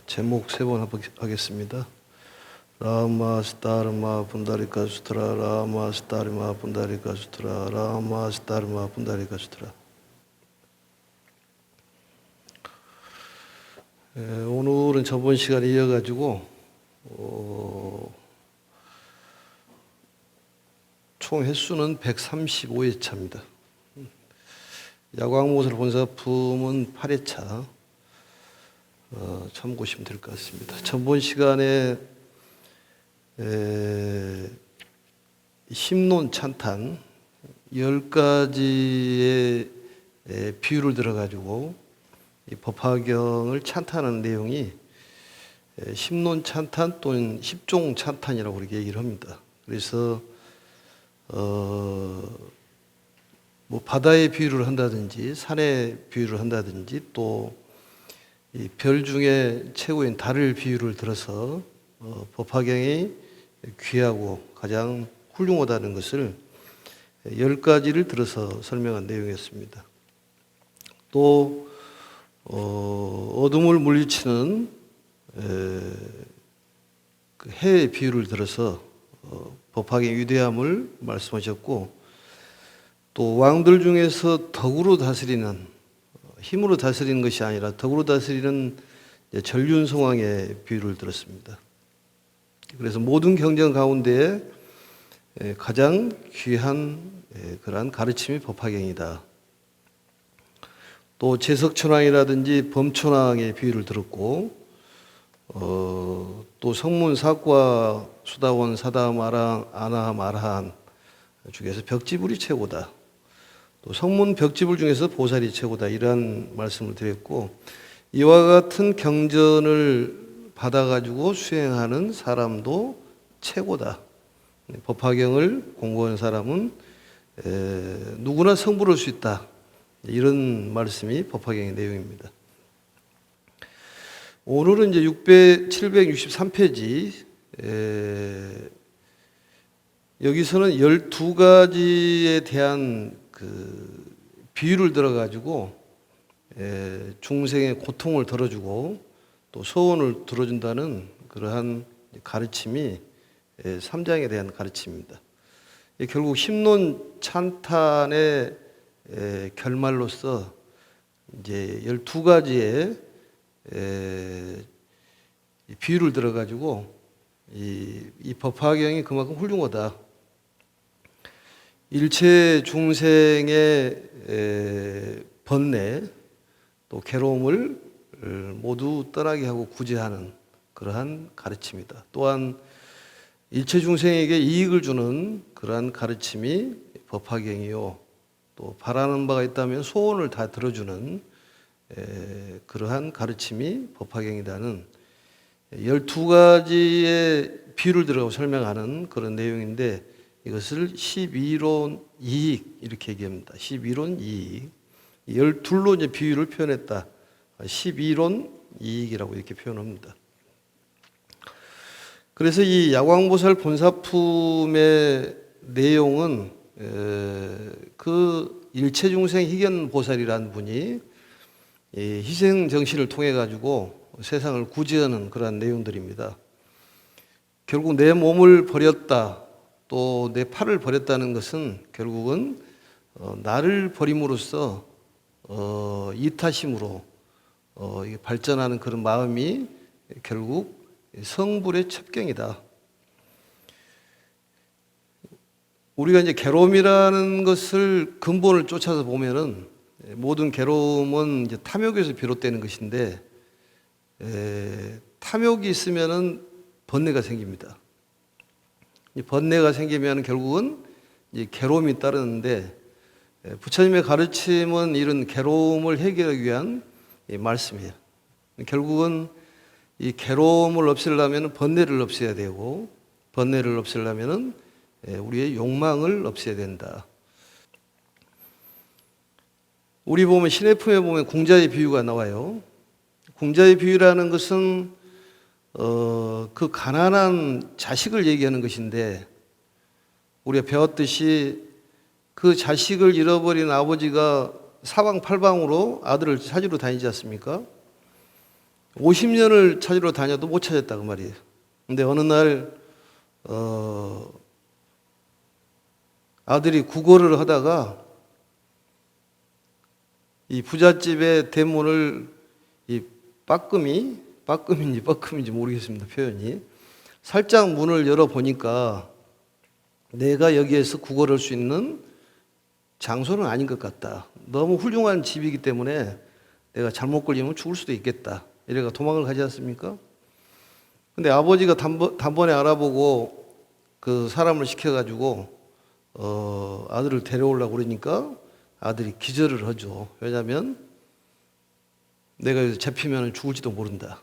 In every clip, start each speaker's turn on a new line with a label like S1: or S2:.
S1: 제목 세 번 하겠습니다. 라마 스타르마 분다리카 수트라 라마 스타르마 분다리카 수트라 라마 스타르마 분다리카 수트라. 오늘은 저번 시간에 이어가지고 총 횟수는 135회차입니다. 야광모설 본사품은 8회차 참고하시면 될 것 같습니다. 전번 시간에 심론 찬탄 10가지의 비유를 들어가지고 이 법화경을 찬탄하는 내용이 심론 찬탄 또는 십종 찬탄이라고 그렇게 얘기를 합니다. 그래서 뭐 바다의 비유를 한다든지 산의 비유를 한다든지 또 이 별 중에 최고인 달을 비유를 들어서 법화경이 귀하고 가장 훌륭하다는 것을 10가지를 들어서 설명한 내용이었습니다. 또 어둠을 물리치는 그 해의 비유를 들어서 법화경의 위대함을 말씀하셨고, 또 왕들 중에서 덕으로 다스리는, 힘으로 다스리는 것이 아니라 덕으로 다스리는 전륜성왕의 비유를 들었습니다. 그래서 모든 경전 가운데 가장 귀한 그러한 가르침이 법화경이다. 또 제석천왕이라든지 범천왕의 비유를 들었고, 또 성문 사과 수다원 사다마랑 아나함 아라한 중에서 벽지불이 최고다. 또 성문 벽지불 중에서 보살이 최고다. 이러한 말씀을 드렸고, 이와 같은 경전을 받아가지고 수행하는 사람도 최고다. 법화경을 공부하는 사람은 누구나 성불할 수 있다. 이런 말씀이 법화경의 내용입니다. 오늘은 이제 763페이지, 여기서는 12가지에 대한 그 비유를 들어가지고 중생의 고통을 덜어주고 또 소원을 들어준다는 그러한 가르침이 3장에 대한 가르침입니다. 결국 심론 찬탄의 결말로서 이제 12가지의 비유를 들어가지고 이 법화경이 그만큼 훌륭하다. 일체 중생의 번뇌 또 괴로움을 모두 떠나게 하고 구제하는 그러한 가르침이다. 또한 일체 중생에게 이익을 주는 그러한 가르침이 법화경이요, 또 바라는 바가 있다면 소원을 다 들어주는 그러한 가르침이 법화경이다는 12가지의 비유를 들어가고 설명하는 그런 내용인데, 이것을 12론 이익 이렇게 얘기합니다. 12론 이익. 12로 이제 비유를 표현했다. 12론 이익이라고 이렇게 표현합니다. 그래서 이 야광보살 본사품의 내용은 그 일체중생 희견보살이라는 분이 희생 정신을 통해 가지고 세상을 구제하는 그러한 내용들입니다. 결국 내 몸을 버렸다, 또 내 팔을 버렸다는 것은 결국은 나를 버림으로써 이타심으로 발전하는 그런 마음이 결국 성불의 첩경이다. 우리가 이제 괴로움이라는 것을 근본을 쫓아서 보면은 모든 괴로움은 이제 탐욕에서 비롯되는 것인데, 탐욕이 있으면은 번뇌가 생깁니다. 이 번뇌가 생기면 결국은 이제 괴로움이 따르는데, 부처님의 가르침은 이런 괴로움을 해결하기 위한 말씀이에요. 결국은 이 괴로움을 없애려면 번뇌를 없애야 되고, 번뇌를 없애려면 우리의 욕망을 없애야 된다. 우리 보면 신의 품에 보면 궁자의 비유가 나와요. 궁자의 비유라는 것은 그 가난한 자식을 얘기하는 것인데, 우리가 배웠듯이 그 자식을 잃어버린 아버지가 사방팔방으로 아들을 찾으러 다니지 않습니까? 50년을 찾으러 다녀도 못 찾았다 그 말이에요. 근데 어느 날 아들이 국어를 하다가 이 부잣집의 대문을 이 빠끔인지 모르겠습니다, 표현이. 살짝 문을 열어 보니까 내가 여기에서 국어를 할 수 있는 장소는 아닌 것 같다. 너무 훌륭한 집이기 때문에 내가 잘못 걸리면 죽을 수도 있겠다. 이래가 도망을 가지 않습니까? 근데 아버지가 단번에 알아보고 그 사람을 시켜가지고 아들을 데려오려고 그러니까 아들이 기절을 하죠. 왜냐하면 내가 여기서 잡히면 죽을지도 모른다.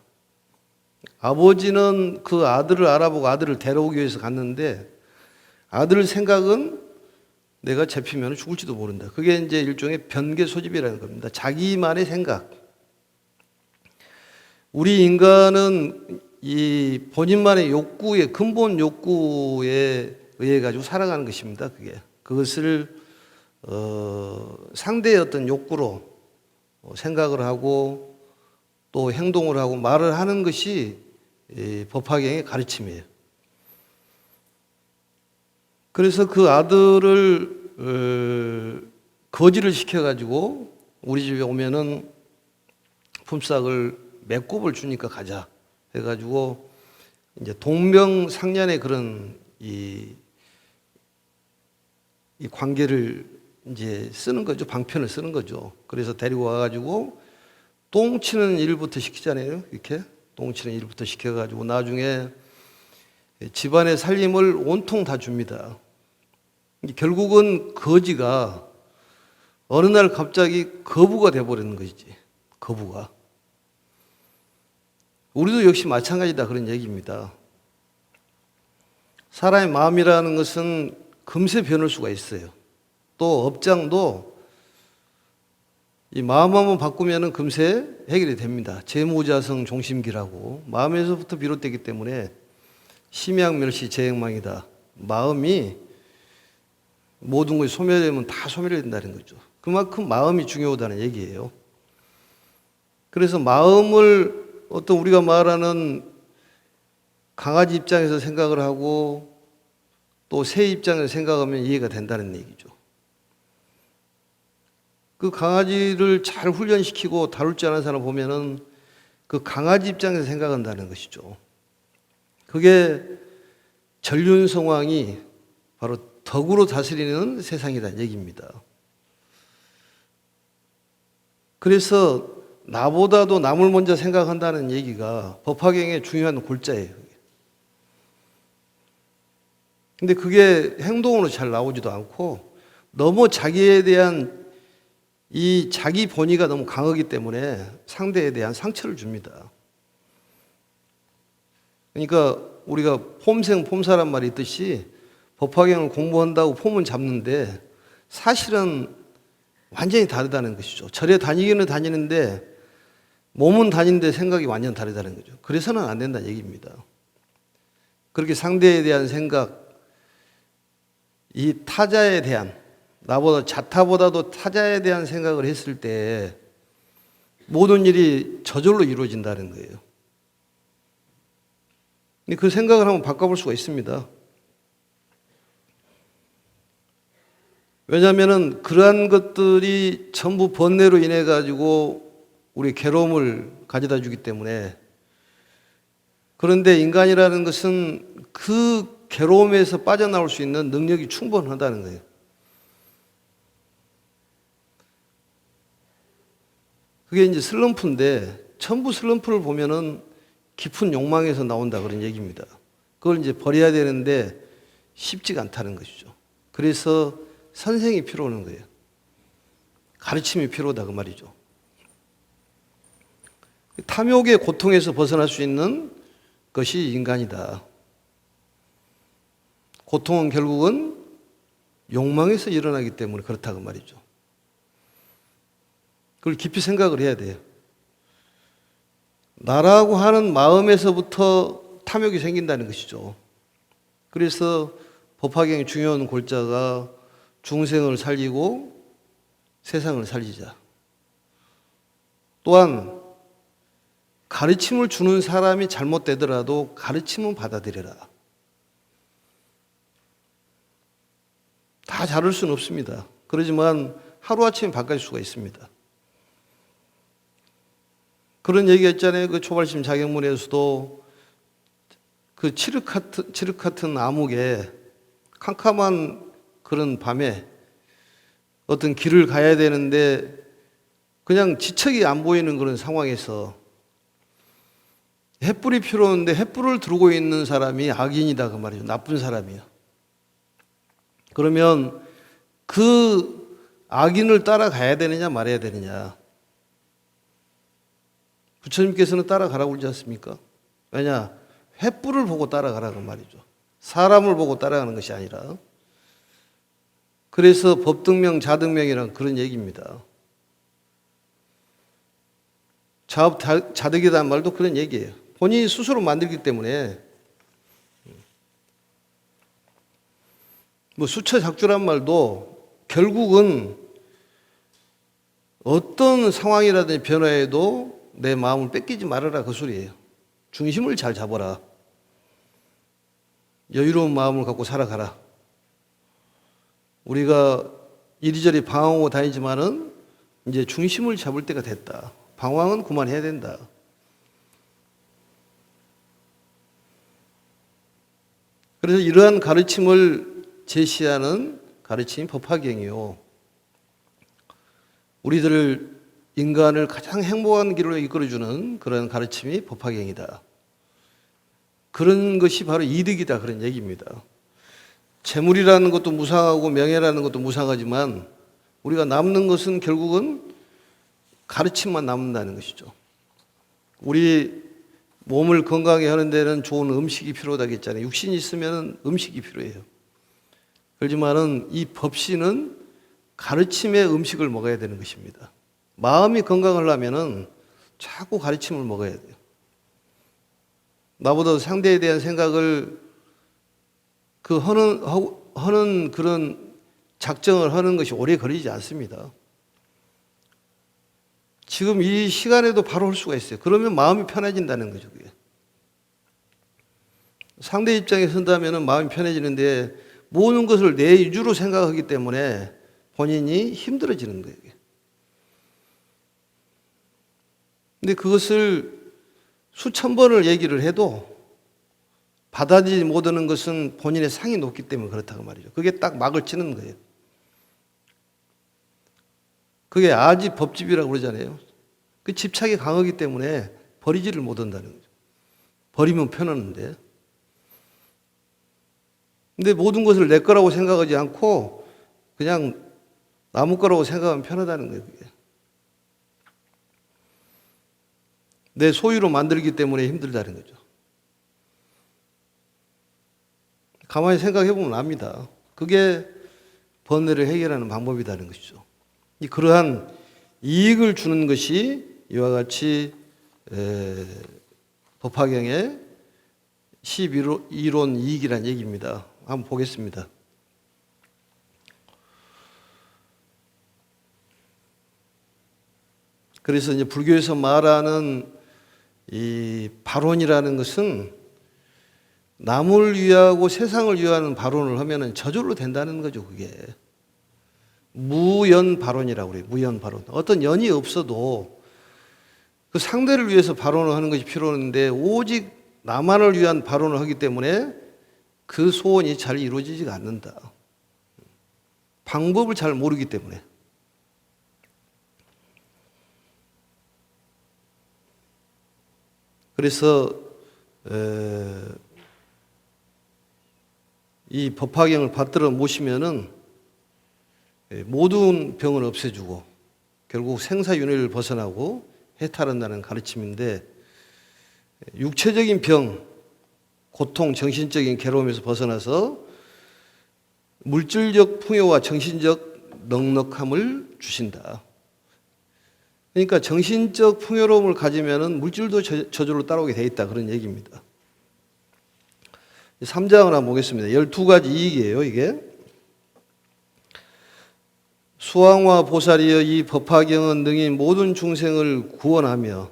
S1: 아버지는 그 아들을 알아보고 아들을 데려오기 위해서 갔는데 아들 생각은 내가 잡히면 죽을지도 모른다. 그게 이제 일종의 변개 소집이라는 겁니다. 자기만의 생각. 우리 인간은 이 본인만의 욕구에, 근본 욕구에 의해 가지고 살아가는 것입니다. 그것을 상대의 어떤 욕구로 생각을 하고 또 행동을 하고 말을 하는 것이 법화경의 가르침이에요. 그래서 그 아들을 거지를 시켜가지고 우리 집에 오면은 품삯을 몇 곱을 주니까 가자 해가지고 이제 동명상련의 그런 이 관계를 이제 쓰는 거죠. 방편을 쓰는 거죠. 그래서 데리고 와가지고 똥 치는 일부터 시키잖아요. 이렇게 똥 치는 일부터 시켜가지고 나중에 집안의 살림을 온통 다 줍니다. 결국은 거지가 어느 날 갑자기 거부가 돼버리는 것이지. 거부가. 우리도 역시 마찬가지다 그런 얘기입니다. 사람의 마음이라는 것은 금세 변할 수가 있어요. 또 업장도 이 마음 한번 바꾸면 금세 해결이 됩니다. 재무자성 종심기라고 마음에서부터 비롯되기 때문에 심양멸시 재행망이다. 마음이 모든 것이 소멸되면 다 소멸된다는 거죠. 그만큼 마음이 중요하다는 얘기예요. 그래서 마음을 어떤 우리가 말하는 강아지 입장에서 생각을 하고 또 새 입장에서 생각하면 이해가 된다는 얘기죠. 그 강아지를 잘 훈련시키고 다룰 줄 아는 사람 보면은 그 강아지 입장에서 생각한다는 것이죠. 그게 전륜성왕이 바로 덕으로 다스리는 세상이라는 얘기입니다. 그래서 나보다도 남을 먼저 생각한다는 얘기가 법화경의 중요한 골자예요. 근데 그게 행동으로 잘 나오지도 않고 너무 자기에 대한 이 자기 본의가 너무 강하기 때문에 상대에 대한 상처를 줍니다. 그러니까 우리가 폼생 폼사란 말이 있듯이 법화경을 공부한다고 폼은 잡는데 사실은 완전히 다르다는 것이죠. 절에 다니기는 다니는데 몸은 다니는데 생각이 완전 다르다는 거죠. 그래서는 안 된다는 얘기입니다. 그렇게 상대에 대한 생각, 이 타자에 대한 자타보다도 타자에 대한 생각을 했을 때 모든 일이 저절로 이루어진다는 거예요. 근데 그 생각을 한번 바꿔볼 수가 있습니다. 왜냐하면 그러한 것들이 전부 번뇌로 인해 가지고 우리 괴로움을 가져다 주기 때문에. 그런데 인간이라는 것은 그 괴로움에서 빠져나올 수 있는 능력이 충분하다는 거예요. 그게 이제 슬럼프인데 전부 슬럼프를 보면은 깊은 욕망에서 나온다 그런 얘기입니다. 그걸 이제 버려야 되는데 쉽지가 않다는 것이죠. 그래서 선생이 필요한 거예요. 가르침이 필요하다 그 말이죠. 탐욕의 고통에서 벗어날 수 있는 것이 인간이다. 고통은 결국은 욕망에서 일어나기 때문에 그렇다 그 말이죠. 그걸 깊이 생각을 해야 돼요. 나라고 하는 마음에서부터 탐욕이 생긴다는 것이죠. 그래서 법화경의 중요한 골자가 중생을 살리고 세상을 살리자. 또한 가르침을 주는 사람이 잘못되더라도 가르침은 받아들여라. 다 잘할 수는 없습니다. 그러지만 하루아침에 바뀔 수가 있습니다. 그런 얘기 했잖아요. 그 초발심 자격문에서도 그 칠흑 같은 암흑에 캄캄한 그런 밤에 어떤 길을 가야 되는데 그냥 지척이 안 보이는 그런 상황에서 횃불이 필요한데 횃불을 들고 있는 사람이 악인이다 그 말이죠. 나쁜 사람이요. 그러면 그 악인을 따라가야 되느냐 말아야 되느냐. 부처님께서는 따라가라고 그러지 않습니까? 왜냐? 횃불을 보고 따라가라고 말이죠. 사람을 보고 따라가는 것이 아니라. 그래서 법등명, 자등명이라는 그런 얘기입니다. 자득이라는 말도 그런 얘기예요. 본인이 스스로 만들기 때문에 뭐 수처작주란 말도 결국은 어떤 상황이라든지 변화에도 내 마음을 뺏기지 말아라 그 소리예요. 중심을 잘 잡아라. 여유로운 마음을 갖고 살아가라. 우리가 이리저리 방황하고 다니지만은 이제 중심을 잡을 때가 됐다. 방황은 그만해야 된다. 그래서 이러한 가르침을 제시하는 가르침이 법화경이요. 우리들을 인간을 가장 행복한 길로 이끌어주는 그런 가르침이 법화경이다. 그런 것이 바로 이득이다 그런 얘기입니다. 재물이라는 것도 무상하고 명예라는 것도 무상하지만 우리가 남는 것은 결국은 가르침만 남는다는 것이죠. 우리 몸을 건강하게 하는 데는 좋은 음식이 필요하다고 했잖아요. 육신이 있으면 음식이 필요해요. 그렇지만은 이 법신은 가르침의 음식을 먹어야 되는 것입니다. 마음이 건강하려면은 자꾸 가르침을 먹어야 돼요. 나보다 상대에 대한 생각을 하는 그런 작정을 하는 것이 오래 걸리지 않습니다. 지금 이 시간에도 바로 할 수가 있어요. 그러면 마음이 편해진다는 거죠. 그게. 상대 입장에 선다면 마음이 편해지는데 모든 것을 내 위주로 생각하기 때문에 본인이 힘들어지는 거예요. 근데 그것을 수천 번을 얘기를 해도 받아들이지 못하는 것은 본인의 상이 높기 때문에 그렇다고 말이죠. 그게 딱 막을 치는 거예요. 그게 아지 법집이라고 그러잖아요. 그 집착이 강하기 때문에 버리지를 못한다는 거죠. 버리면 편하는데. 근데 모든 것을 내 거라고 생각하지 않고 그냥 남의 거라고 생각하면 편하다는 거예요. 그게. 내 소유로 만들기 때문에 힘들다는 거죠. 가만히 생각해 보면 압니다. 그게 번뇌를 해결하는 방법이라는 것이죠. 그러한 이익을 주는 것이 이와 같이 법화경의 12론 이익이라는 얘기입니다. 한번 보겠습니다. 그래서 이제 불교에서 말하는 이 발언이라는 것은 남을 위하고 세상을 위하는 발언을 하면은 저절로 된다는 거죠, 그게. 무연 발언이라고 그래요. 무연 발언. 어떤 연이 없어도 그 상대를 위해서 발언을 하는 것이 필요한데 오직 나만을 위한 발언을 하기 때문에 그 소원이 잘 이루어지지가 않는다. 방법을 잘 모르기 때문에. 그래서 이 법화경을 받들어 모시면은 모든 병을 없애주고 결국 생사윤회를 벗어나고 해탈한다는 가르침인데 육체적인 병, 고통, 정신적인 괴로움에서 벗어나서 물질적 풍요와 정신적 넉넉함을 주신다. 그러니까 정신적 풍요로움을 가지면은 물질도 저절로 따라오게 돼 있다 그런 얘기입니다. 3장을 한번 보겠습니다. 12가지 이익이에요, 이게. 수왕화 보살이여 이 법화경은 능히 모든 중생을 구원하며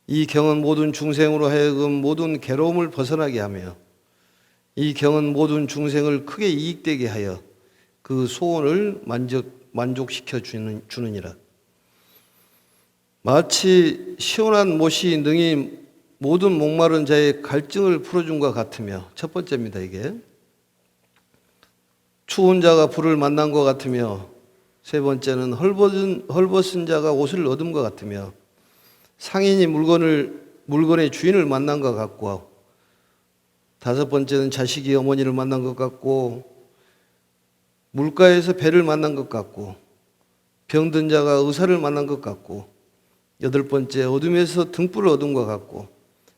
S1: 이 경은 모든 중생으로 하여금 모든 괴로움을 벗어나게 하며 이 경은 모든 중생을 크게 이익되게 하여 그 소원을 만족시켜 주느니라. 마치 시원한 못이 능히 모든 목마른 자의 갈증을 풀어준과 같으며, 첫 번째입니다. 이게 추운 자가 불을 만난 것 같으며, 세 번째는 헐벗은 자가 옷을 얻은 것 같으며, 상인이 물건의 주인을 만난 것 같고, 다섯 번째는 자식이 어머니를 만난 것 같고, 물가에서 배를 만난 것 같고, 병든 자가 의사를 만난 것 같고, 여덟 번째 어둠에서 등불을 얻은 것 같고,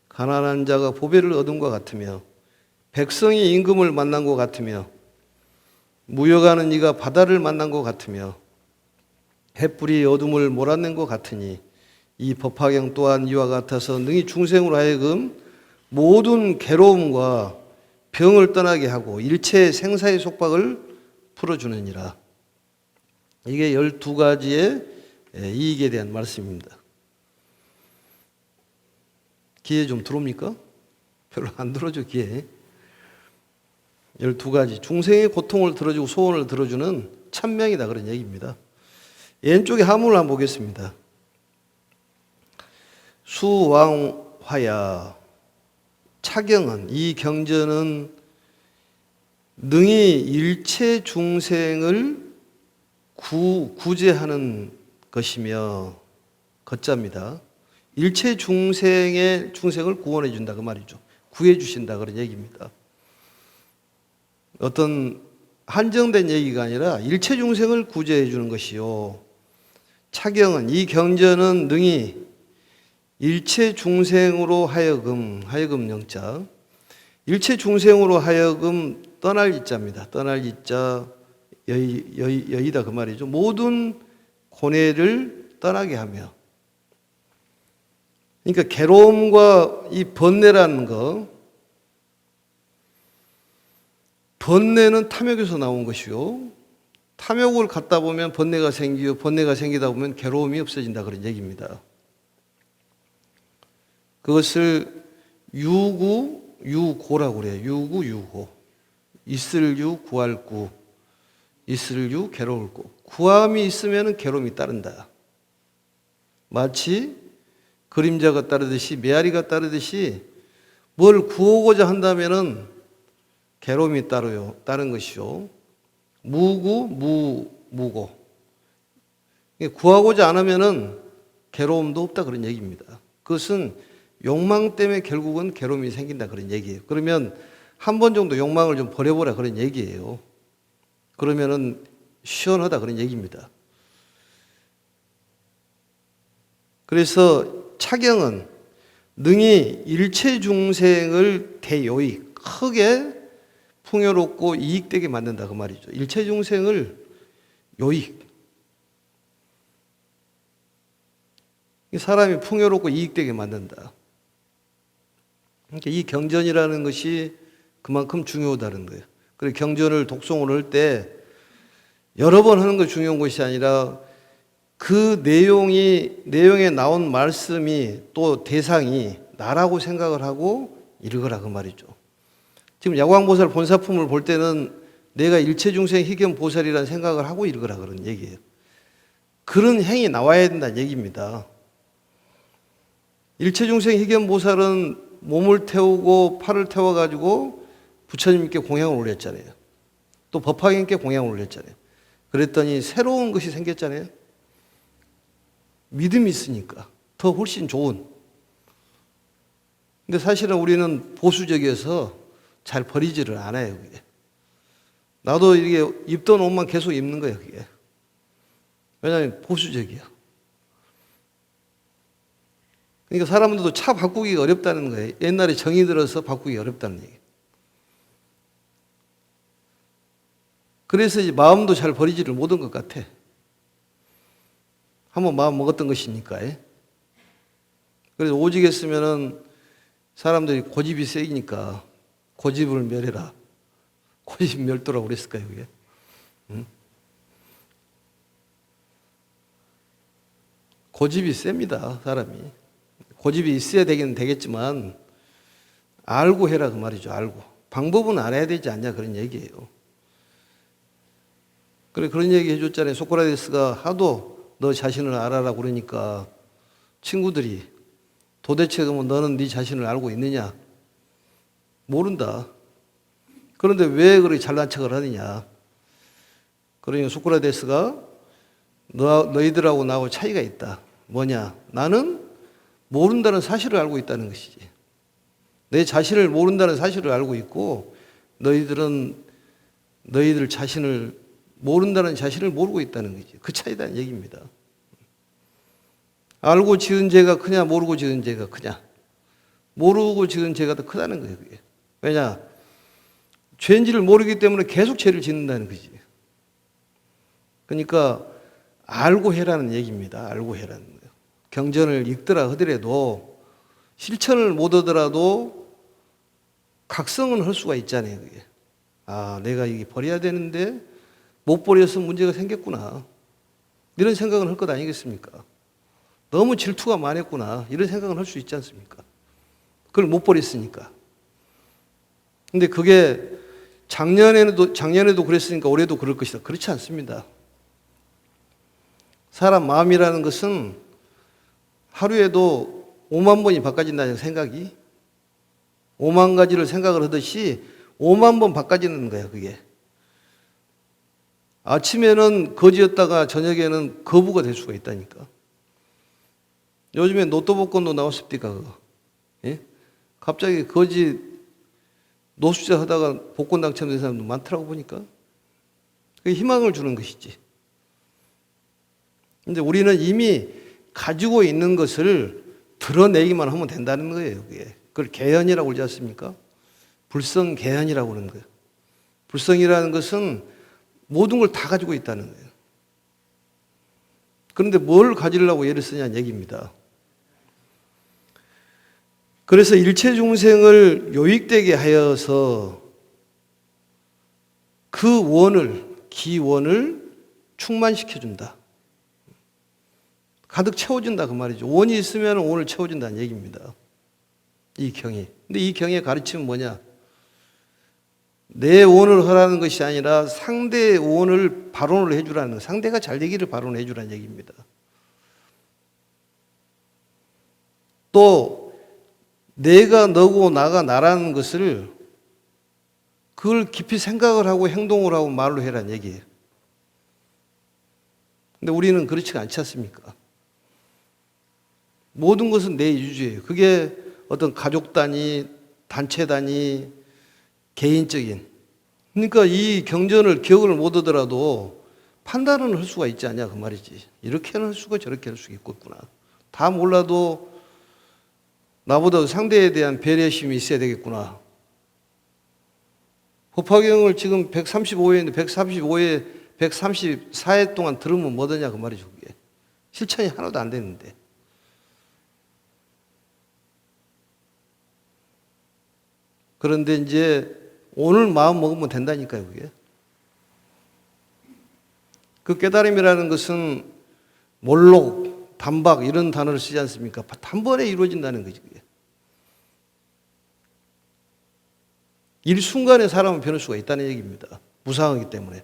S1: 가난한 자가 보배를 얻은 것 같으며, 백성이 임금을 만난 것 같으며, 무역하는 이가 바다를 만난 것 같으며, 햇불이 어둠을 몰아낸 것 같으니 이 법화경 또한 이와 같아서 능히 중생으로 하여금 모든 괴로움과 병을 떠나게 하고 일체의 생사의 속박을 풀어주느니라. 이게 12가지의 이익에 대한 말씀입니다. 귀에 좀 들어옵니까? 별로 안 들어줘, 귀에. 12가지. 중생의 고통을 들어주고 소원을 들어주는 천명이다, 그런 얘기입니다. 왼쪽에 하문을 한번 보겠습니다. 수왕화야. 차경은, 이 경전은 능히 일체 중생을 구제하는 것이며, 거자입니다. 일체 중생을 구원해 준다, 그 말이죠. 구해 주신다, 그런 얘기입니다. 어떤 한정된 얘기가 아니라 일체 중생을 구제해 주는 것이요. 차경은, 이 경전은 능히 일체 중생으로 하여금 영자, 일체 중생으로 하여금 떠날 이자입니다. 떠날 이자, 여의다, 그 말이죠. 모든 고뇌를 떠나게 하며, 그러니까 괴로움과 이 번뇌라는 거, 번뇌는 탐욕에서 나온 것이요, 탐욕을 갖다 보면 번뇌가 생기고, 번뇌가 생기다 보면 괴로움이 없어진다, 그런 얘기입니다. 그것을 유고라고 그래요. 유고. 있을 유, 구할 구. 있을 유, 괴로울 구. 구함이 있으면 괴로움이 따른다. 마치 그림자가 따르듯이, 메아리가 따르듯이 뭘 구하고자 한다면 괴로움이 따른 것이요. 무고. 구하고자 안 하면 괴로움도 없다, 그런 얘기입니다. 그것은 욕망 때문에 결국은 괴로움이 생긴다, 그런 얘기예요. 그러면 한 번 정도 욕망을 좀 버려보라, 그런 얘기예요. 그러면은 시원하다, 그런 얘기입니다. 그래서 차경은 능히 일체 중생을 대요익, 크게 풍요롭고 이익되게 만든다, 그 말이죠. 일체 중생을 요익, 사람이 풍요롭고 이익되게 만든다. 그러니까 이 경전이라는 것이 그만큼 중요하다는 거예요. 그리고 경전을 독송을 할 때 여러 번 하는 것이 중요한 것이 아니라 그 내용에 나온 말씀이 또 대상이 나라고 생각을 하고 읽으라, 그 말이죠. 지금 야광보살 본사품을 볼 때는 내가 일체중생 희견보살이라는 생각을 하고 읽으라, 그런 얘기예요. 그런 행이 나와야 된다는 얘기입니다. 일체중생 희견보살은 몸을 태우고 팔을 태워가지고 부처님께 공양을 올렸잖아요. 또 법화경께 공양을 올렸잖아요. 그랬더니 새로운 것이 생겼잖아요. 믿음이 있으니까 더 훨씬 좋은. 근데 사실은 우리는 보수적이어서 잘 버리지를 않아요, 그게. 나도 이게 입던 옷만 계속 입는 거예요, 그게. 왜냐하면 보수적이야. 그러니까 사람들도 차 바꾸기가 어렵다는 거예요. 옛날에 정이 들어서 바꾸기 어렵다는 얘기예요. 그래서 이제 마음도 잘 버리지를 못한 것 같아. 한번 마음 먹었던 것이니까. 그래서 오직 했으면은 사람들이 고집이 세니까 고집을 멸해라. 고집 멸도라고 그랬을까요, 그게? 응? 고집이 셉니다, 사람이. 고집이 있어야 되긴 되겠지만 알고 해라 그 말이죠. 알고. 방법은 알아야 되지 않냐 그런 얘기예요. 그래 그런 얘기 해줬잖아요. 소크라테스가 하도 너 자신을 알아라 그러니까 친구들이 도대체 그러면 너는 네 자신을 알고 있느냐? 모른다. 그런데 왜 그렇게 잘난 척을 하느냐? 그러니까 소크라테스가 너희들하고 나하고 차이가 있다. 뭐냐? 나는 모른다는 사실을 알고 있다는 것이지. 내 자신을 모른다는 사실을 알고 있고 너희들은 너희들 자신을 모른다는 자신을 모르고 있다는 거지. 그 차이다는 얘기입니다. 알고 지은 죄가 크냐 모르고 지은 죄가 크냐. 모르고 지은 죄가 더 크다는 거예요. 그게. 왜냐? 죄인지를 모르기 때문에 계속 죄를 짓는다는 거지. 그러니까 알고 해라는 얘기입니다. 알고 해라는 거예요. 경전을 읽더라 하더라도 실천을 못 하더라도 각성은 할 수가 있잖아요. 그게. 아, 내가 이게 버려야 되는데 못 버려서 문제가 생겼구나. 이런 생각을 할 것 아니겠습니까? 너무 질투가 많았구나. 이런 생각을 할 수 있지 않습니까? 그걸 못 버렸으니까. 근데 그게 작년에도 그랬으니까 올해도 그럴 것이다. 그렇지 않습니다. 사람 마음이라는 것은 하루에도 5만 번이 바꿔진다는 생각이 5만 가지를 생각을 하듯이 5만 번 바꿔지는 거예요. 그게. 아침에는 거지였다가 저녁에는 거부가 될 수가 있다니까. 요즘에 로또 복권도 나왔습니까? 그거. 예? 갑자기 거지 노숙자 하다가 복권 당첨된 사람도 많더라고 보니까. 그게 희망을 주는 것이지. 근데 우리는 이미 가지고 있는 것을 드러내기만 하면 된다는 거예요. 그게. 그걸 개연이라고 그러지 않습니까? 불성개연이라고 그러는 거예요. 불성이라는 것은 모든 걸 다 가지고 있다는 거예요. 그런데 뭘 가지려고 예를 쓰냐는 얘기입니다. 그래서 일체 중생을 요익되게 하여서 그 기원을 충만시켜준다. 가득 채워준다 그 말이죠. 원이 있으면 원을 채워준다는 얘기입니다. 이 경이. 근데 이 경의 가르침은 뭐냐? 내 원을 하라는 것이 아니라 상대의 원을 발언을 해주라는 거예요. 상대가 잘 되기를 발언해 주라는 얘기입니다. 또 내가 너고 나가 나라는 것을 그걸 깊이 생각을 하고 행동을 하고 말로 해라는 얘기예요. 근데 우리는 그렇지가 않지 않습니까? 모든 것은 내 유주예요. 그게 어떤 가족 단위, 단체 단위, 개인적인. 그러니까 이 경전을 기억을 못 하더라도 판단은 할 수가 있지 않냐 그 말이지. 이렇게는 할 수가 저렇게 할 수가 있겠구나. 다 몰라도 나보다 상대에 대한 배려심이 있어야 되겠구나. 법화경을 지금 135회인데 134회 동안 들으면 뭐더냐 그 말이죠. 그게. 실천이 하나도 안 됐는데. 그런데 이제 오늘 마음 먹으면 된다니까요, 그게. 그 깨달음이라는 것은 몰록, 단박 이런 단어를 쓰지 않습니까? 단번에 이루어진다는 거지, 그게. 일순간에 사람은 변할 수가 있다는 얘기입니다. 무상하기 때문에.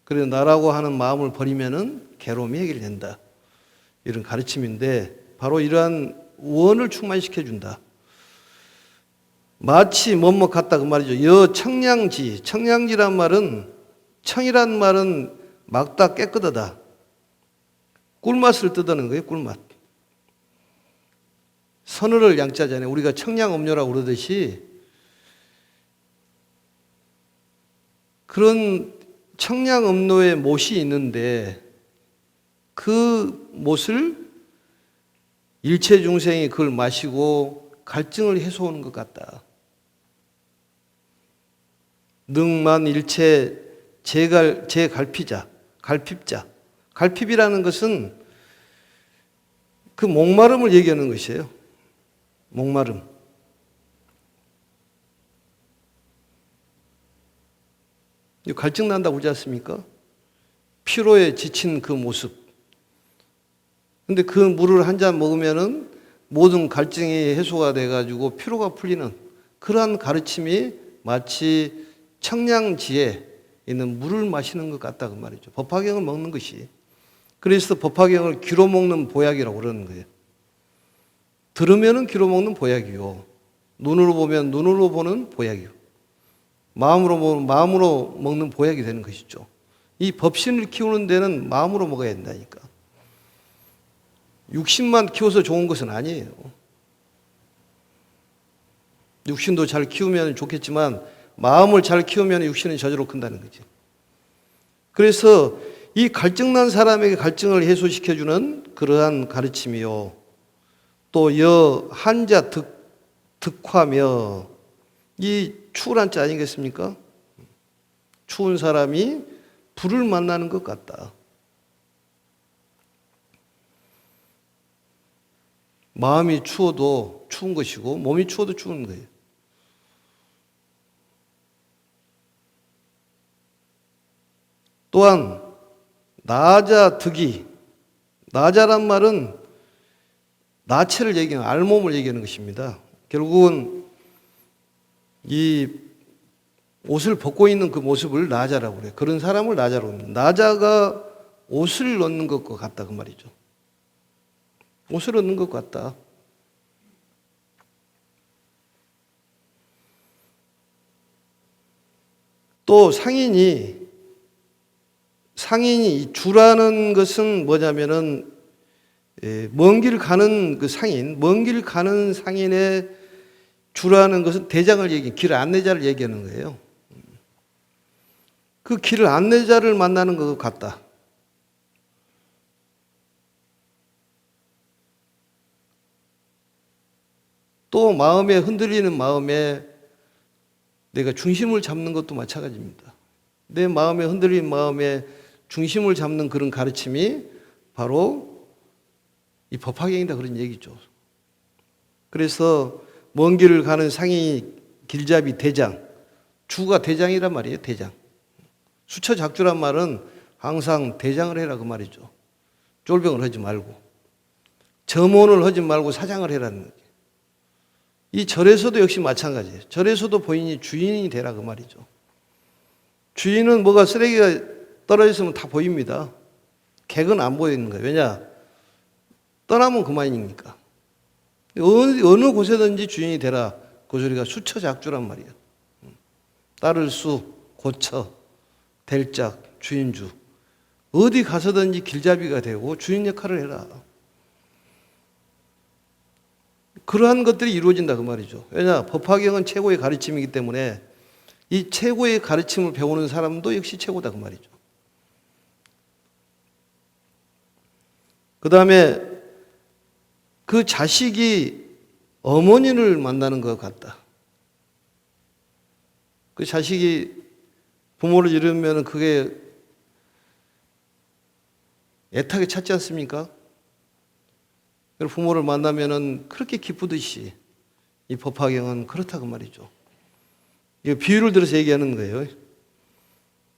S1: 그래서 나라고 하는 마음을 버리면은 괴로움이 해결된다. 이런 가르침인데 바로 이러한 원을 충만시켜준다. 마치 뭐뭐 같다 그 말이죠. 여청량지. 청량지란 말은 청이란 말은 맑다 깨끗하다. 꿀맛을 뜻하는 거예요. 꿀맛. 서늘을 양자잖아요. 우리가 청량음료라고 그러듯이 그런 청량음료의 못이 있는데 그 못을 일체 중생이 그걸 마시고 갈증을 해소하는 것 같다. 능만 일체 제갈피자, 갈핍자. 갈핍이라는 것은 그 목마름을 얘기하는 것이에요. 목마름. 갈증 난다고 그러지 않습니까? 피로에 지친 그 모습. 근데 그 물을 한 잔 먹으면은 모든 갈증이 해소가 돼가지고 피로가 풀리는 그러한 가르침이 마치 청량지에 있는 물을 마시는 것 같다 그 말이죠. 법화경을 먹는 것이. 그래서 법화경을 귀로 먹는 보약이라고 그러는 거예요. 들으면은 귀로 먹는 보약이요. 눈으로 보면 눈으로 보는 보약이요. 마음으로 보면 마음으로 먹는 보약이 되는 것이죠. 이 법신을 키우는 데는 마음으로 먹어야 된다니까. 육신만 키워서 좋은 것은 아니에요. 육신도 잘 키우면 좋겠지만 마음을 잘 키우면 육신은 저절로 큰다는 거지. 그래서 이 갈증난 사람에게 갈증을 해소시켜주는 그러한 가르침이요. 또 여 한자 득화며 이 추울 자 아니겠습니까? 추운 사람이 불을 만나는 것 같다. 마음이 추워도 추운 것이고 몸이 추워도 추운 거예요. 또한 나자 득이, 나자란 말은 나체를 얘기하는, 알몸을 얘기하는 것입니다. 결국은 이 옷을 벗고 있는 그 모습을 나자라고 그래요. 그런 사람을 나자라고 합니다. 나자가 옷을 넣는 것과 같다 그 말이죠. 옷을 얻는 것 같다. 또 상인이 주라는 것은 뭐냐면은 먼 길 가는 그 상인, 먼 길 가는 상인의 주라는 것은 대장을 길 안내자를 얘기하는 거예요. 그 길 안내자를 만나는 것 같다. 또 마음에 흔들리는 마음에 내가 중심을 잡는 것도 마찬가지입니다. 내 마음에 흔들린 마음에 중심을 잡는 그런 가르침이 바로 이 법화경이다 그런 얘기죠. 그래서 먼 길을 가는 상인이 길잡이 대장, 주가 대장이란 말이에요. 대장. 수처작주란 말은 항상 대장을 해라 그 말이죠. 쫄병을 하지 말고 점원을 하지 말고 사장을 해라는 거죠. 이 절에서도 역시 마찬가지예요. 절에서도 본인이 주인이 되라 그 말이죠. 주인은 뭐가 쓰레기가 떨어져 있으면 다 보입니다. 객은 안 보이는 거예요. 왜냐? 떠나면 그만이니까. 어느 곳에든지 주인이 되라. 그 소리가 수처작주란 말이에요. 따를 수, 고처, 될짝, 주인주. 어디 가서든지 길잡이가 되고 주인 역할을 해라. 그러한 것들이 이루어진다 그 말이죠. 왜냐? 법화경은 최고의 가르침이기 때문에 이 최고의 가르침을 배우는 사람도 역시 최고다 그 말이죠. 그 다음에 그 자식이 어머니를 만나는 것 같다. 그 자식이 부모를 잃으면 그게 애타게 찾지 않습니까? 부모를 만나면은 그렇게 기쁘듯이 이 법화경은 그렇다 그 말이죠. 이 비유를 들어서 얘기하는 거예요.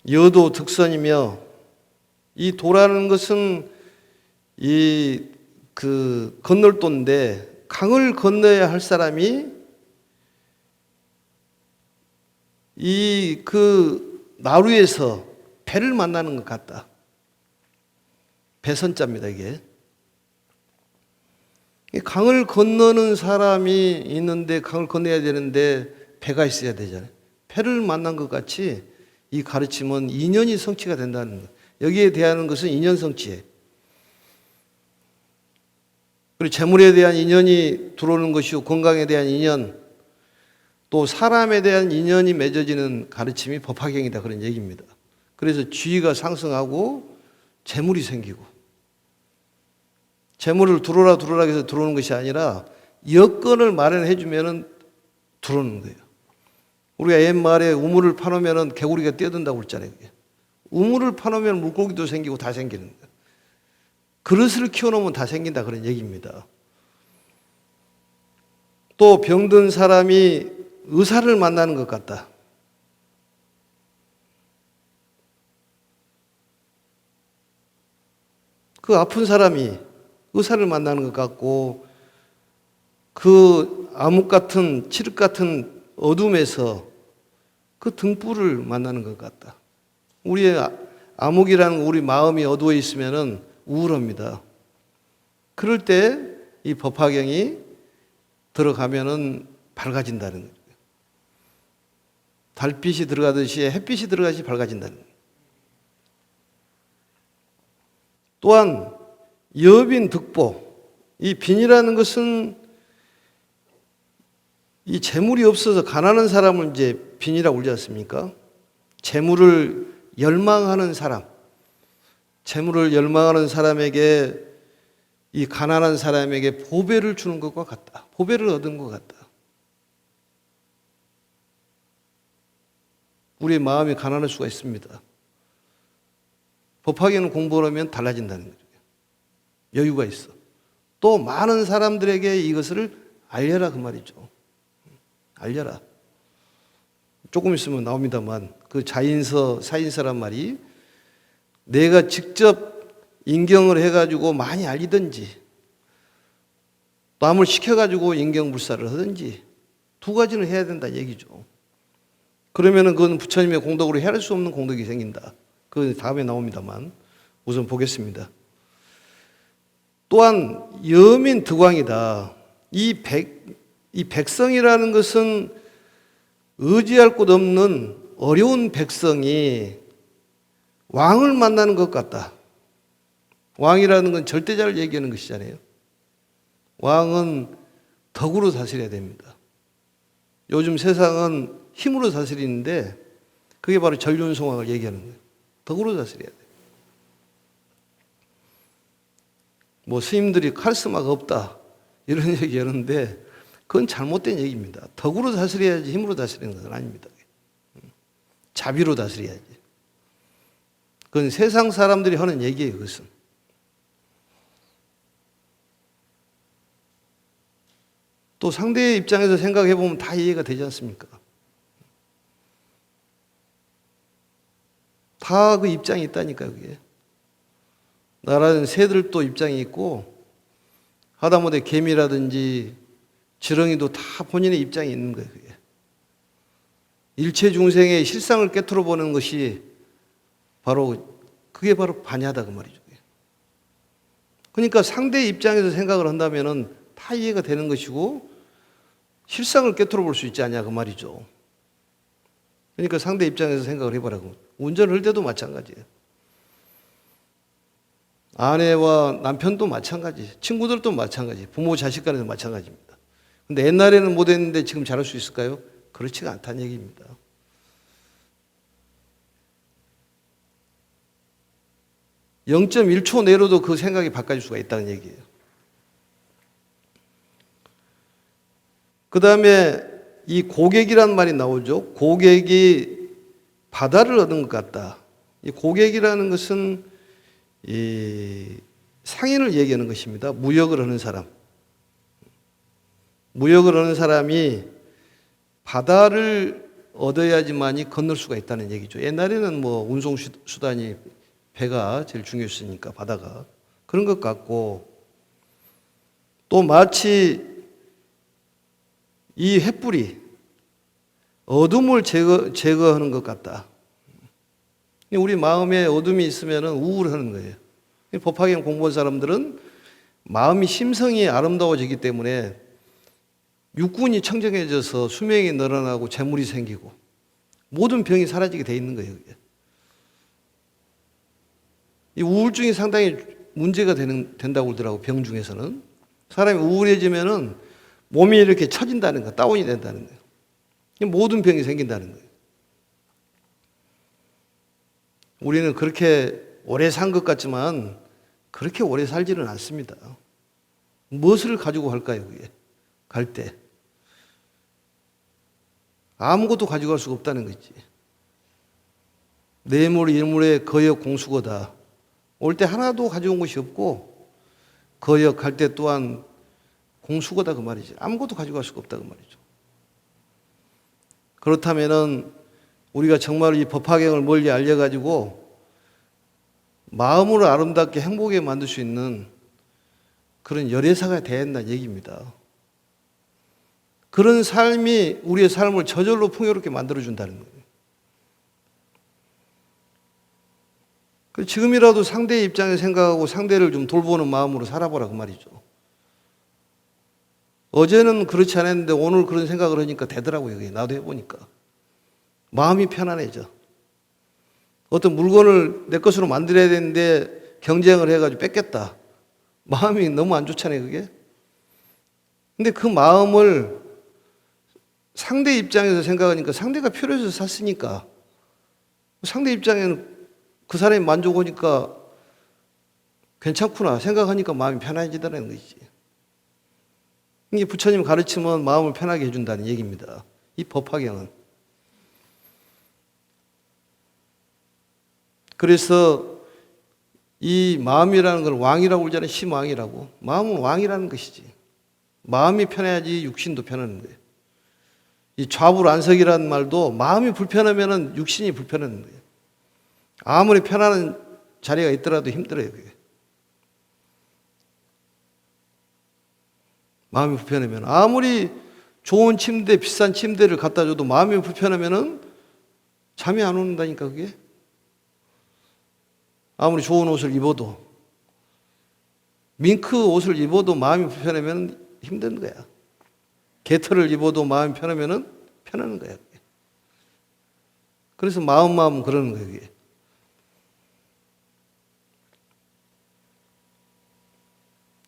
S1: 여도 득선이며 이 도라는 것은 이 그 건널도인데 강을 건너야 할 사람이 이 그 나루에서 배를 만나는 것 같다. 배선자입니다 이게. 강을 건너는 사람이 있는데 강을 건너야 되는데 배가 있어야 되잖아요. 배를 만난 것 같이 이 가르침은 인연이 성취가 된다는 것. 여기에 대한 것은 인연 성취예요. 그리고 재물에 대한 인연이 들어오는 것이고 건강에 대한 인연, 또 사람에 대한 인연이 맺어지는 가르침이 법화경이다 그런 얘기입니다. 그래서 지위가 상승하고 재물이 생기고, 재물을 들어오라 해서 들어오는 것이 아니라 여건을 마련해 주면은 들어오는 거예요. 우리가 옛말에 우물을 파놓으면 개구리가 뛰어든다고 그랬잖아요. 우물을 파놓으면 물고기도 생기고 다 생기는 거예요. 그릇을 키워놓으면 다 생긴다 그런 얘기입니다. 또 병든 사람이 의사를 만나는 것 같다. 그 아픈 사람이 의사를 만나는 것 같고 그 암흑 같은 칠흑 같은 어둠에서 그 등불을 만나는 것 같다. 우리의 암흑이라는 우리 마음이 어두워 있으면은 우울합니다. 그럴 때 이 법화경이 들어가면은 밝아진다는 거예요. 달빛이 들어가듯이 햇빛이 들어가듯이 밝아진다는 거예요. 또한 여빈 득보, 이 빈이라는 것은 이 재물이 없어서 가난한 사람을 이제 빈이라고 그러지 않습니까? 재물을 열망하는 사람, 재물을 열망하는 사람에게 이 가난한 사람에게 보배를 주는 것과 같다. 보배를 얻은 것 같다. 우리의 마음이 가난할 수가 있습니다. 법화경을 공부하면 달라진다는 거죠. 여유가 있어. 또 많은 사람들에게 이것을 알려라 그 말이죠. 알려라. 조금 있으면 나옵니다만 그 자인서, 사인서란 말이 내가 직접 인경을 해가지고 많이 알리든지 남을 시켜가지고 인경불사를 하든지 두 가지는 해야 된다 얘기죠. 그러면은 그건 부처님의 공덕으로 헤아릴 수 없는 공덕이 생긴다. 그 다음에 나옵니다만 우선 보겠습니다. 또한 여민 득왕이다. 이 백성이라는 것은 의지할 곳 없는 어려운 백성이 왕을 만나는 것 같다. 왕이라는 건 절대자를 얘기하는 것이잖아요. 왕은 덕으로 다스려야 됩니다. 요즘 세상은 힘으로 다스리는데 그게 바로 전륜성왕을 얘기하는 거예요. 덕으로 다스려야 돼요. 뭐 스님들이 카리스마가 없다 이런 얘기 하는데 그건 잘못된 얘기입니다. 덕으로 다스려야지 힘으로 다스리는 것은 아닙니다. 자비로 다스려야지. 그건 세상 사람들이 하는 얘기예요. 그것은. 또 상대의 입장에서 생각해 보면 다 이해가 되지 않습니까? 다 그 입장이 있다니까요, 그게. 나라는 새들도 입장이 있고, 하다못해 개미라든지 지렁이도 다 본인의 입장이 있는 거예요, 그게. 일체 중생의 실상을 깨트려 보는 것이 그게 바로 반야다, 그 말이죠. 그러니까 상대의 입장에서 생각을 한다면은 다 이해가 되는 것이고, 실상을 깨트려 볼 수 있지 않냐, 그 말이죠. 그러니까 상대 입장에서 생각을 해보라고. 운전을 할 때도 마찬가지예요. 아내와 남편도 마찬가지, 친구들도 마찬가지, 부모 자식 간에도 마찬가지입니다. 근데 옛날에는 못했는데 지금 잘할 수 있을까요? 그렇지가 않다는 얘기입니다. (0.1초) 내로도 그 생각이 바꿔질 수가 있다는 얘기예요. 그 다음에 이 고객이라는 말이 나오죠. 고객이 바다를 얻은 것 같다. 이 고객이라는 것은 이 상인을 얘기하는 것입니다. 무역을 하는 사람. 무역을 하는 사람이 바다를 얻어야지만이 건널 수가 있다는 얘기죠. 옛날에는 뭐 운송수단이 배가 제일 중요했으니까 바다가. 그런 것 같고 또 마치 이 횃불이 어둠을 제거하는 것 같다. 우리 마음에 어둠이 있으면 우울하는 거예요. 법화경 공부한 사람들은 마음이 심성이 아름다워지기 때문에 육군이 청정해져서 수명이 늘어나고 재물이 생기고 모든 병이 사라지게 돼 있는 거예요. 그게. 이 우울증이 상당히 문제가 된다고 그러더라고. 병 중에서는 사람이 우울해지면은 몸이 이렇게 처진다는 거, 다운이 된다는 거예요. 모든 병이 생긴다는 거예요. 우리는 그렇게 오래 산 것 같지만 그렇게 오래 살지는 않습니다. 무엇을 가지고 갈까요, 그게? 갈 때. 아무것도 가지고 갈 수가 없다는 거지. 뇌물, 일물의 거역 공수거다. 올 때 하나도 가져온 것이 없고 거역 갈 때 또한 공수거다 그 말이지. 아무것도 가지고 갈 수가 없다 그 말이죠. 그렇다면은 우리가 정말 이 법화경을 멀리 알려가지고 마음으로 아름답게 행복하게 만들 수 있는 그런 열애사가 돼야 된다는 얘기입니다. 그런 삶이 우리의 삶을 저절로 풍요롭게 만들어준다는 거예요. 지금이라도 상대의 입장에 생각하고 상대를 좀 돌보는 마음으로 살아보라고 말이죠. 어제는 그렇지 않았는데 오늘 그런 생각을 하니까 되더라고요. 그게 나도 해보니까. 마음이 편안해져. 어떤 물건을 내 것으로 만들어야 되는데 경쟁을 해가지고 뺏겼다. 마음이 너무 안 좋잖아요, 그게. 근데 그 마음을 상대 입장에서 생각하니까 상대가 필요해서 샀으니까 상대 입장에는 그 사람이 만족 오니까 괜찮구나 생각하니까 마음이 편해지다는 것이지. 이게 부처님 가르치면 마음을 편하게 해준다는 얘기입니다. 이 법화경은. 그래서 이 마음이라는 걸 왕이라고 그러잖아요. 심왕이라고. 마음은 왕이라는 것이지. 마음이 편해야지 육신도 편하는 거예요. 이 좌불안석이라는 말도 마음이 불편하면 육신이 불편한 거예요. 아무리 편안한 자리가 있더라도 힘들어요, 그게. 마음이 불편하면. 아무리 좋은 침대, 비싼 침대를 갖다 줘도 마음이 불편하면 잠이 안 온다니까, 그게. 아무리 좋은 옷을 입어도. 밍크 옷을 입어도 마음이 불편하면 힘든 거야. 개털을 입어도 마음이 편하면 편한 거야, 그게. 그래서 마음 그러는 거예요, 그게.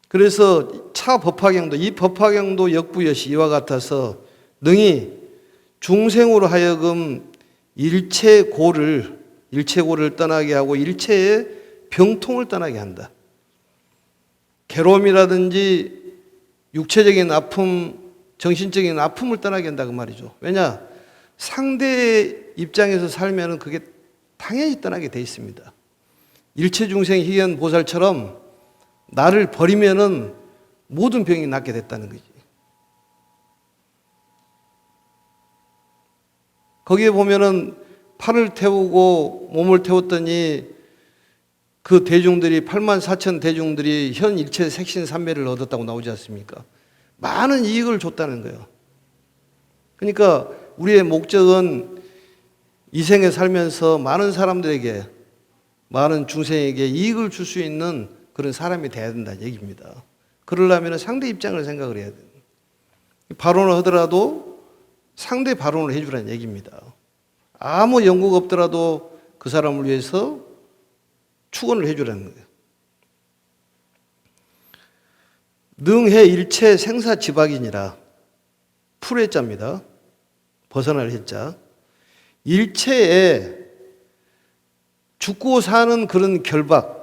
S1: 그래서 차 법화경도 이 법화경도 역부여시 이와 같아서 능히 중생으로 하여금 일체고를 떠나게 하고 일체의 병통을 떠나게 한다. 괴로움이라든지 육체적인 아픔, 정신적인 아픔을 떠나게 한다 그 말이죠. 왜냐? 상대의 입장에서 살면 그게 당연히 떠나게 돼 있습니다. 일체 중생 희연 보살처럼 나를 버리면은 모든 병이 낫게 됐다는 거지. 거기에 보면은 팔을 태우고 몸을 태웠더니 그 대중들이 84,000 대중들이 현 일체 색신 삼매를 얻었다고 나오지 않습니까? 많은 이익을 줬다는 거예요. 그러니까 우리의 목적은 이 생에 살면서 많은 사람들에게, 많은 중생에게 이익을 줄 수 있는 그런 사람이 돼야 된다는 얘기입니다. 그러려면 상대 입장을 생각을 해야 돼요. 발언을 하더라도 상대 발언을 해주라는 얘기입니다. 아무 연구가 없더라도 그 사람을 위해서 축원을 해주라는 거예요. 능해 일체 생사지박이니라. 풀의 자입니다. 벗어날 해자. 일체에 죽고 사는 그런 결박,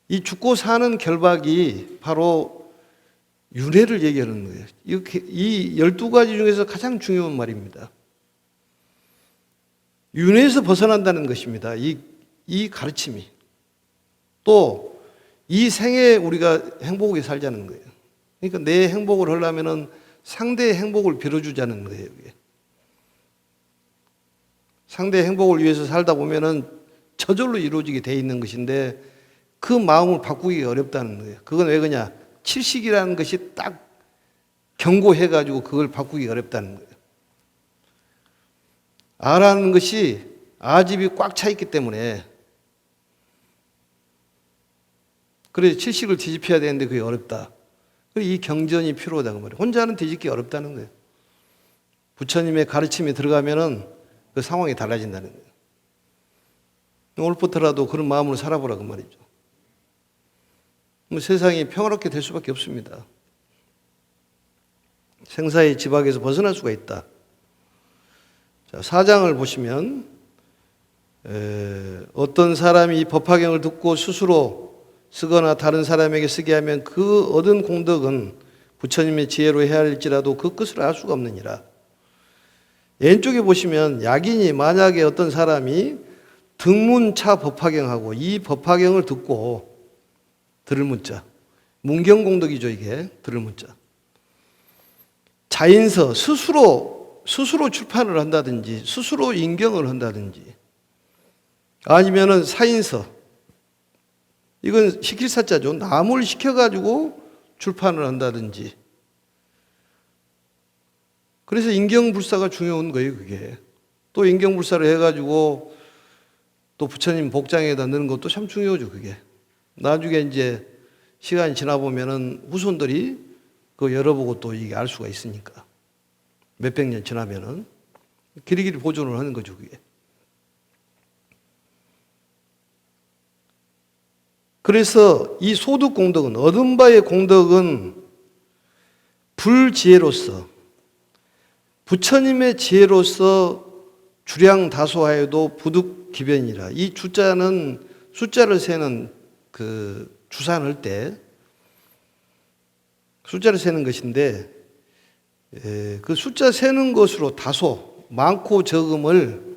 S1: 이 죽고 사는 결박이 바로 윤회를 얘기하는 거예요. 이 12가지 중에서 가장 중요한 말입니다. 윤회에서 벗어난다는 것입니다. 이 가르침이. 또 이 생에 우리가 행복하게 살자는 거예요. 그러니까 내 행복을 하려면 상대의 행복을 빌어주자는 거예요. 이게. 상대의 행복을 위해서 살다 보면은 저절로 이루어지게 돼 있는 것인데 그 마음을 바꾸기가 어렵다는 거예요. 그건 왜 그러냐? 칠식이라는 것이 딱 경고해가지고 그걸 바꾸기 어렵다는 거예요. 아라는 것이 아집이 꽉 차 있기 때문에 그래서 칠식을 뒤집혀야 되는데 그게 어렵다. 이 경전이 필요하다고 말이에요. 혼자는 뒤집기 어렵다는 거예요. 부처님의 가르침이 들어가면은 그 상황이 달라진다는 거예요. 오늘부터라도 그런 마음으로 살아보라고 말이죠. 세상이 평화롭게 될 수밖에 없습니다. 생사의 지박에서 벗어날 수가 있다. 자, 4장을 보시면 어떤 사람이 이 법화경을 듣고 스스로 쓰거나 다른 사람에게 쓰게 하면 그 얻은 공덕은 부처님의 지혜로 헤아릴지라도 그 끝을 알 수가 없느니라. 왼쪽에 보시면 약인이 만약에 어떤 사람이 등문차 법화경하고 이 법화경을 듣고 들을 문자, 문경공덕이죠 이게 들을 문자. 자인서 스스로 출판을 한다든지 스스로 인경을 한다든지 아니면은 사인서, 이건 시킬 사자죠. 남을 시켜가지고 출판을 한다든지. 그래서 인경불사가 중요한 거예요, 그게. 또 인경불사를 해가지고 또 부처님 복장에다 넣는 것도 참 중요하죠, 그게. 나중에 이제 시간이 지나보면은 후손들이 그거 열어보고 또 이게 알 수가 있으니까. 몇백 년 지나면은. 길이길이 보존을 하는 거죠, 그게. 그래서 이 소득공덕은, 얻은 바의 공덕은 불지혜로서, 부처님의 지혜로서 주량다소하여도 부득기변이라. 이 주자는 숫자를 세는 그 주산할 때 숫자를 세는 것인데, 그 숫자 세는 것으로 다소, 많고 적음을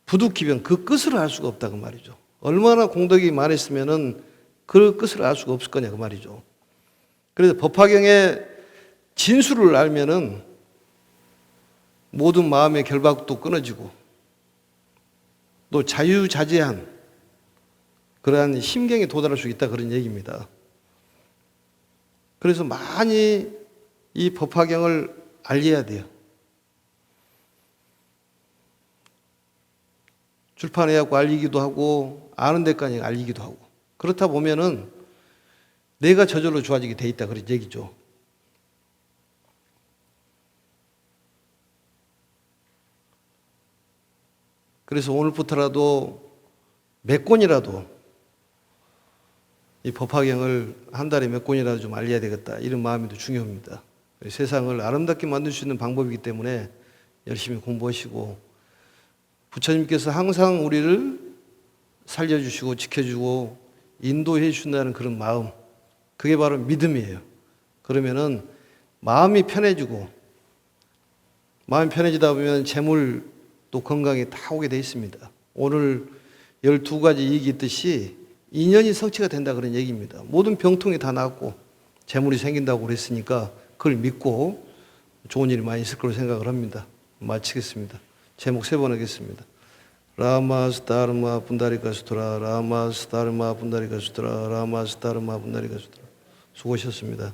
S1: 부득기변, 그 끝을 알 수가 없다고 말이죠. 얼마나 공덕이 많았으면은 그 끝을 알 수가 없을 거냐고 말이죠. 그래서 법화경의 진수를 알면은 모든 마음의 결박도 끊어지고 또 자유자재한 그러한 심경에 도달할 수 있다, 그런 얘기입니다. 그래서 많이 이 법화경을 알려야 돼요. 출판해갖고 알리기도 하고 아는 데까지 알리기도 하고. 그렇다 보면은 내가 저절로 좋아지게 돼 있다, 그런 얘기죠. 그래서 오늘부터라도 몇 권이라도 이 법화경을 한 달에 몇 권이라도 좀 알려야 되겠다, 이런 마음이 더 중요합니다. 세상을 아름답게 만들 수 있는 방법이기 때문에 열심히 공부하시고, 부처님께서 항상 우리를 살려주시고 지켜주고 인도해 주신다는 그런 마음, 그게 바로 믿음이에요. 그러면은 마음이 편해지고, 마음이 편해지다 보면 재물도 건강에 다 오게 돼 있습니다. 오늘 12가지 이익이 있듯이 인연이 성취가 된다, 그런 얘기입니다. 모든 병통이 다 낫고 재물이 생긴다고 그랬으니까 그걸 믿고 좋은 일이 많이 있을 거로 생각을 합니다. 마치겠습니다. 제목 3번 하겠습니다. 라마스타르마 분다리카수트라, 라마스타르마 분다리카수트라, 라마스타르마 분다리카수트라. 수고하셨습니다.